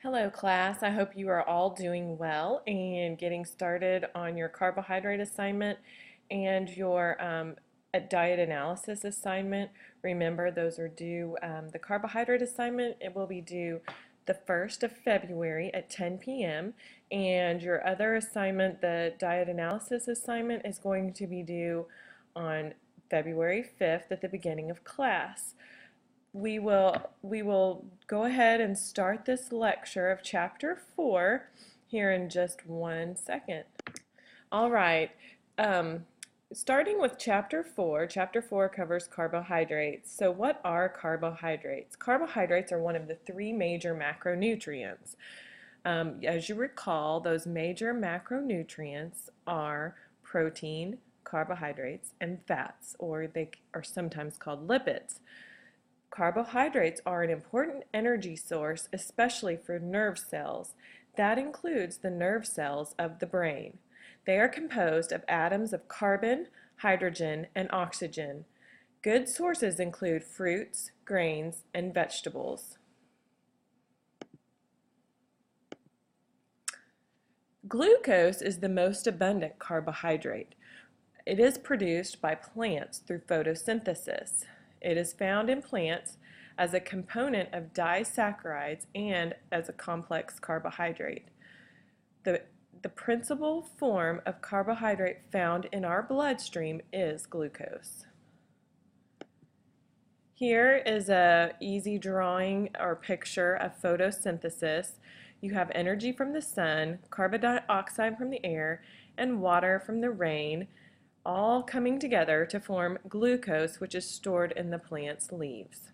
Hello class, I hope you are all doing well and getting started on your carbohydrate assignment and your a diet analysis assignment. Remember, those are due, the carbohydrate assignment, it will be due the 1st of February at 10 p.m. and your other assignment, the diet analysis assignment, is going to be due on February 5th at the beginning of class. We will go ahead and start this lecture of chapter 4 here in just 1 second. All right, starting with chapter 4. Chapter 4 covers carbohydrates. So what are carbohydrates? Carbohydrates are one of the three major macronutrients. As you recall, those major macronutrients are protein, carbohydrates, and fats, or they are sometimes called lipids. Carbohydrates are an important energy source, especially for nerve cells. That includes the nerve cells of the brain. They are composed of atoms of carbon, hydrogen, and oxygen. Good sources include fruits, grains, and vegetables. Glucose is the most abundant carbohydrate. It is produced by plants through photosynthesis. It is found in plants as a component of disaccharides and as a complex carbohydrate. The principal form of carbohydrate found in our bloodstream is glucose. Here is an easy drawing or picture of photosynthesis. You have energy from the sun, carbon dioxide from the air, and water from the rain, all coming together to form glucose, which is stored in the plant's leaves.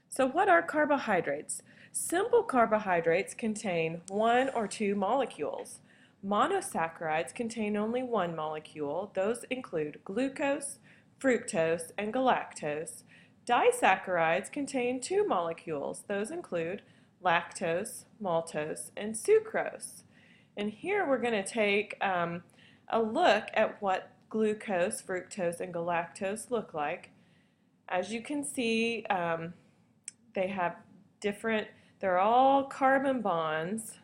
So what are carbohydrates? Simple carbohydrates contain one or two molecules. Monosaccharides contain only one molecule. Those include glucose, fructose, and galactose. Disaccharides contain two molecules. Those include lactose, maltose, and sucrose. And here we're going to take a look at what glucose, fructose, and galactose look like. As you can see, they have they're all carbon bonds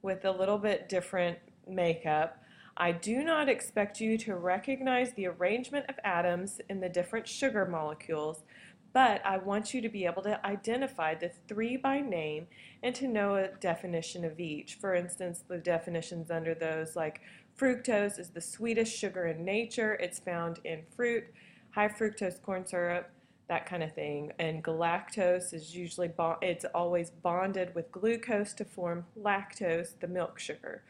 with a little bit different makeup. I do not expect you to recognize the arrangement of atoms in the different sugar molecules, but I want you to be able to identify the three by name and to know a definition of each. For instance, the definitions under those, like fructose is the sweetest sugar in nature. It's found in fruit, high fructose corn syrup, that kind of thing. And galactose is usually it's always bonded with glucose to form lactose, the milk sugar.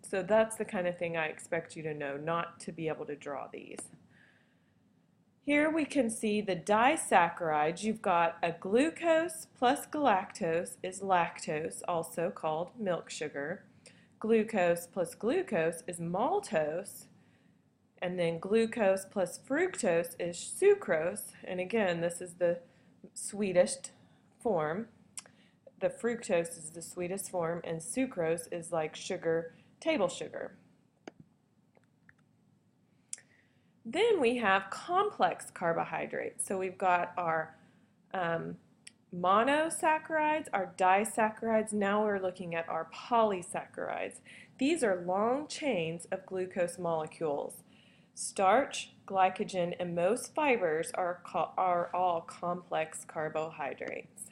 So that's the kind of thing I expect you to know, not to be able to draw these. Here we can see the disaccharides. You've got a glucose plus galactose is lactose, also called milk sugar. Glucose plus glucose is maltose, and then glucose plus fructose is sucrose, and again, this is the sweetest form. The fructose is the sweetest form, and sucrose is like sugar, table sugar. Then we have complex carbohydrates. So we've got our monosaccharides, our disaccharides. Now we're looking at our polysaccharides. These are long chains of glucose molecules. Starch, glycogen, and most fibers are all complex carbohydrates.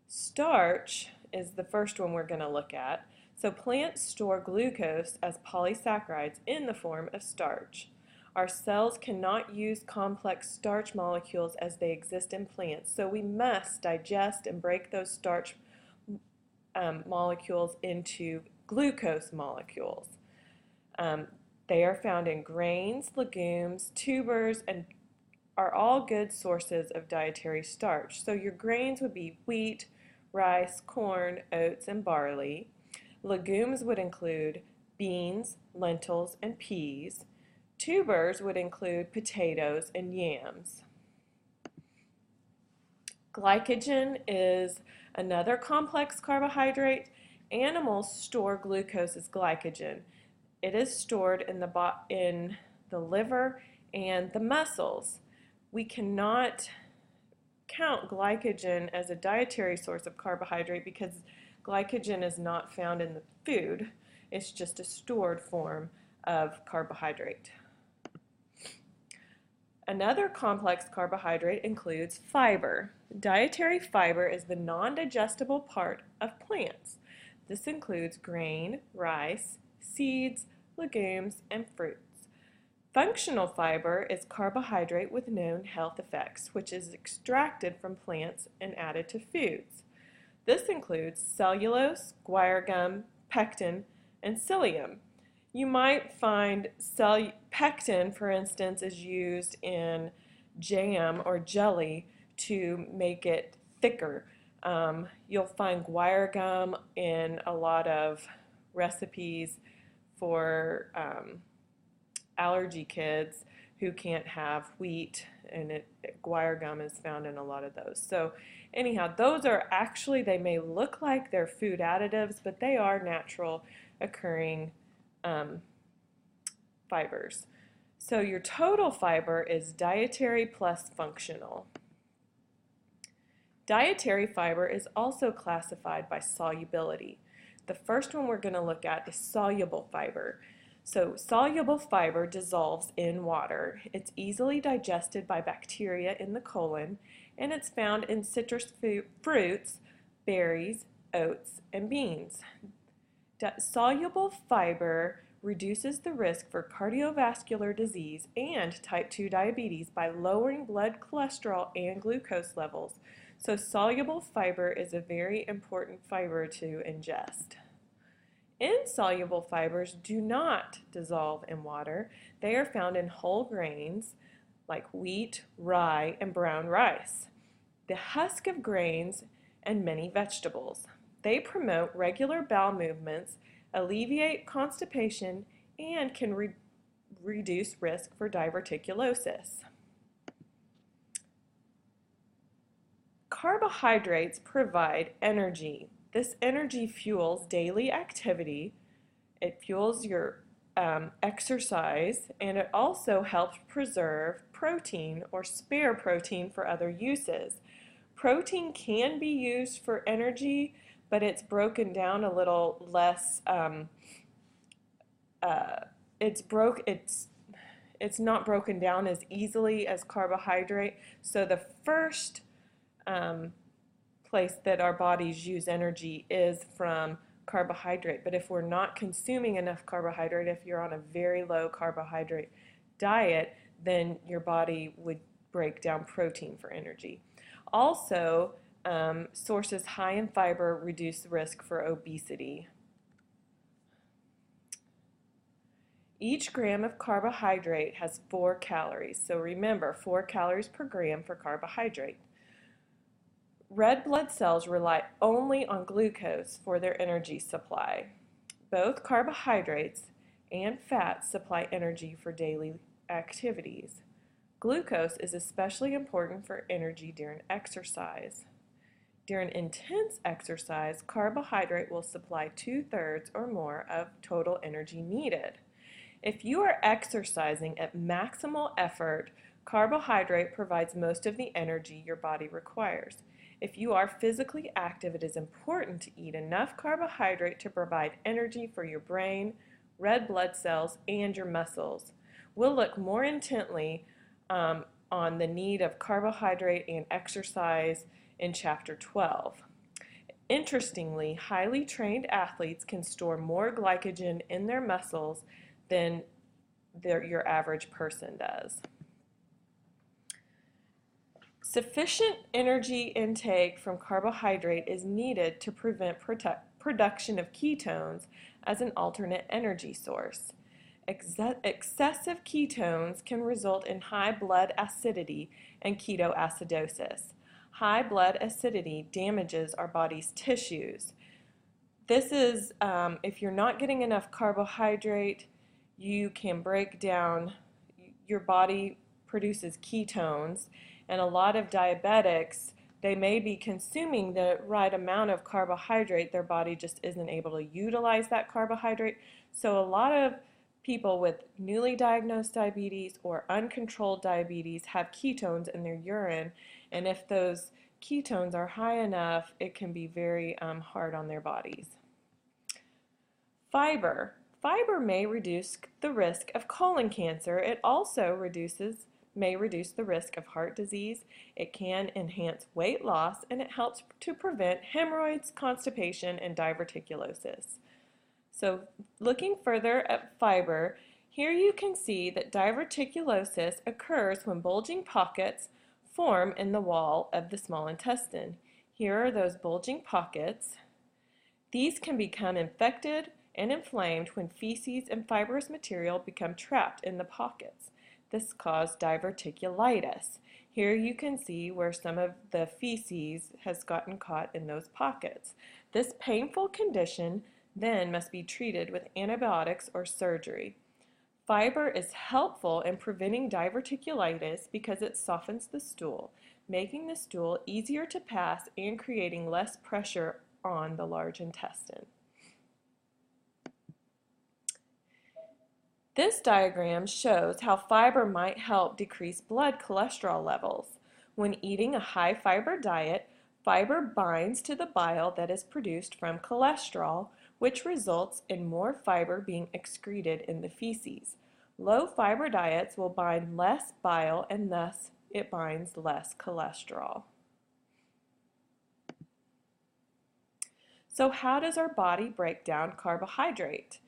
Starch is the first one we're going to look at. So plants store glucose as polysaccharides in the form of starch. Our cells cannot use complex starch molecules as they exist in plants, so we must digest and break those starch molecules into glucose molecules. They are found in grains, legumes, tubers, and are all good sources of dietary starch. So your grains would be wheat, rice, corn, oats, and barley. Legumes would include beans, lentils, and peas. Tubers would include potatoes and yams. Glycogen is another complex carbohydrate. Animals store glucose as glycogen. It is stored in the liver and the muscles. We cannot count glycogen as a dietary source of carbohydrate because glycogen is not found in the food. It's just a stored form of carbohydrate. Another complex carbohydrate includes fiber. Dietary fiber is the non-digestible part of plants. This includes grain, rice, seeds, legumes, and fruits. Functional fiber is carbohydrate with known health effects, which is extracted from plants and added to foods. This includes cellulose, guar gum, pectin, and psyllium. You might find pectin, for instance, is used in jam or jelly to make it thicker. You'll find guar gum in a lot of recipes for allergy kids who can't have wheat, and guar gum is found in a lot of those. So anyhow, those are actually, they may look like they're food additives, but they are natural occurring fibers. So your total fiber is dietary plus functional. Dietary fiber is also classified by solubility. The first one we're going to look at is soluble fiber. So soluble fiber dissolves in water. It's easily digested by bacteria in the colon, and it's found in citrus fruits, berries, oats, and beans. Soluble fiber reduces the risk for cardiovascular disease and type 2 diabetes by lowering blood cholesterol and glucose levels. So soluble fiber is a very important fiber to ingest. Insoluble fibers do not dissolve in water. They are found in whole grains like wheat, rye, and brown rice, the husk of grains, and many vegetables. They promote regular bowel movements, alleviate constipation, and can reduce risk for diverticulosis. Carbohydrates provide energy. This energy fuels daily activity, it fuels your exercise, and it also helps preserve protein or spare protein for other uses. Protein can be used for energy, but it's broken down a little less. It's not broken down as easily as carbohydrate. So the first place that our bodies use energy is from carbohydrate. But if we're not consuming enough carbohydrate, if you're on a very low carbohydrate diet, then your body would break down protein for energy. Also, sources high in fiber reduce the risk for obesity. Each gram of carbohydrate has 4 calories. So remember, 4 calories per gram for carbohydrate. Red blood cells rely only on glucose for their energy supply. Both carbohydrates and fats supply energy for daily activities. Glucose is especially important for energy during exercise. During intense exercise, carbohydrate will supply 2/3 or more of total energy needed. If you are exercising at maximal effort, carbohydrate provides most of the energy your body requires. If you are physically active, it is important to eat enough carbohydrate to provide energy for your brain, red blood cells, and your muscles. We'll look more intently on the need of carbohydrate and exercise in Chapter 12. Interestingly, highly trained athletes can store more glycogen in their muscles than your average person does. Sufficient energy intake from carbohydrate is needed to prevent production of ketones as an alternate energy source. Excessive ketones can result in high blood acidity and ketoacidosis. High blood acidity damages our body's tissues. This is, if you're not getting enough carbohydrate, you can break down, your body produces ketones, and a lot of diabetics, they may be consuming the right amount of carbohydrate, their body just isn't able to utilize that carbohydrate. So a lot of people with newly diagnosed diabetes or uncontrolled diabetes have ketones in their urine, And if those ketones are high enough, it can be very hard on their bodies. Fiber. Fiber may reduce the risk of colon cancer. It also may reduce the risk of heart disease. It can enhance weight loss, and it helps to prevent hemorrhoids, constipation, and diverticulosis. So looking further at fiber, here you can see that diverticulosis occurs when bulging pockets form in the wall of the small intestine. Here are those bulging pockets. These can become infected and inflamed when feces and fibrous material become trapped in the pockets. This causes diverticulitis. Here you can see where some of the feces has gotten caught in those pockets. This painful condition then must be treated with antibiotics or surgery. Fiber is helpful in preventing diverticulitis because it softens the stool, making the stool easier to pass and creating less pressure on the large intestine. This diagram shows how fiber might help decrease blood cholesterol levels. When eating a high fiber diet, fiber binds to the bile that is produced from cholesterol, which results in more fiber being excreted in the feces. Low fiber diets will bind less bile, and thus it binds less cholesterol. So how does our body break down carbohydrate?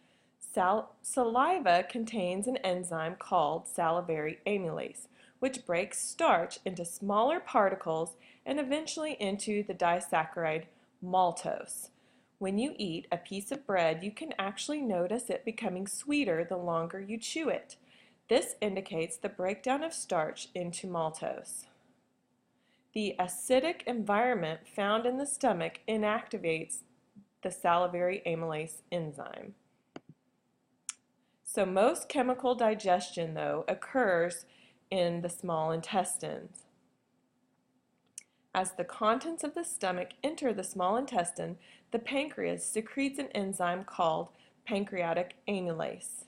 Saliva contains an enzyme called salivary amylase, which breaks starch into smaller particles and eventually into the disaccharide maltose. When you eat a piece of bread, you can actually notice it becoming sweeter the longer you chew it. This indicates the breakdown of starch into maltose. The acidic environment found in the stomach inactivates the salivary amylase enzyme. So most chemical digestion, though, occurs in the small intestines. As the contents of the stomach enter the small intestine, the pancreas secretes an enzyme called pancreatic amylase.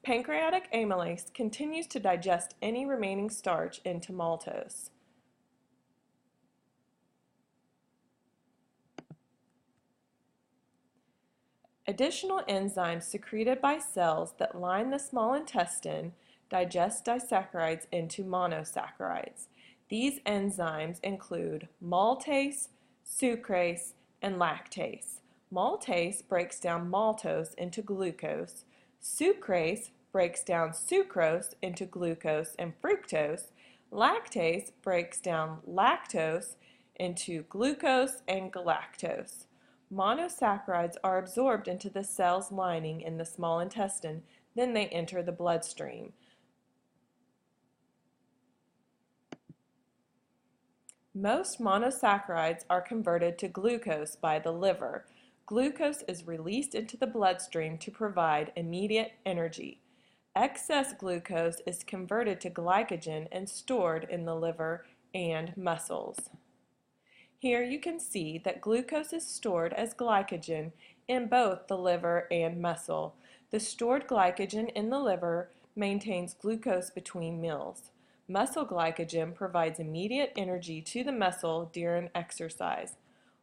Pancreatic amylase continues to digest any remaining starch into maltose. Additional enzymes secreted by cells that line the small intestine digest disaccharides into monosaccharides. These enzymes include maltase, sucrase, and lactase. Maltase breaks down maltose into glucose. Sucrase breaks down sucrose into glucose and fructose. Lactase breaks down lactose into glucose and galactose. Monosaccharides are absorbed into the cell's lining in the small intestine, then they enter the bloodstream. Most monosaccharides are converted to glucose by the liver. Glucose is released into the bloodstream to provide immediate energy. Excess glucose is converted to glycogen and stored in the liver and muscles. Here you can see that glucose is stored as glycogen in both the liver and muscle. The stored glycogen in the liver maintains glucose between meals. Muscle glycogen provides immediate energy to the muscle during exercise.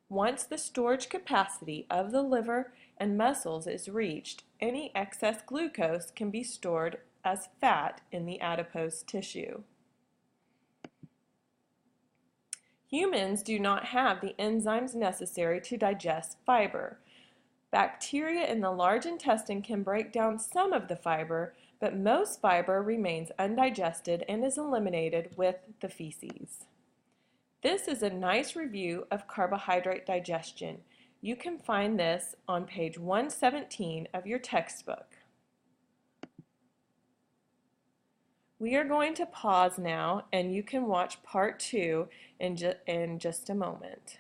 Once the storage capacity of the liver and muscles is reached, any excess glucose can be stored as fat in the adipose tissue. Humans do not have the enzymes necessary to digest fiber. Bacteria in the large intestine can break down some of the fiber, but most fiber remains undigested and is eliminated with the feces. This is a nice review of carbohydrate digestion. You can find this on page 117 of your textbook. We are going to pause now, and you can watch part 2 in just a moment.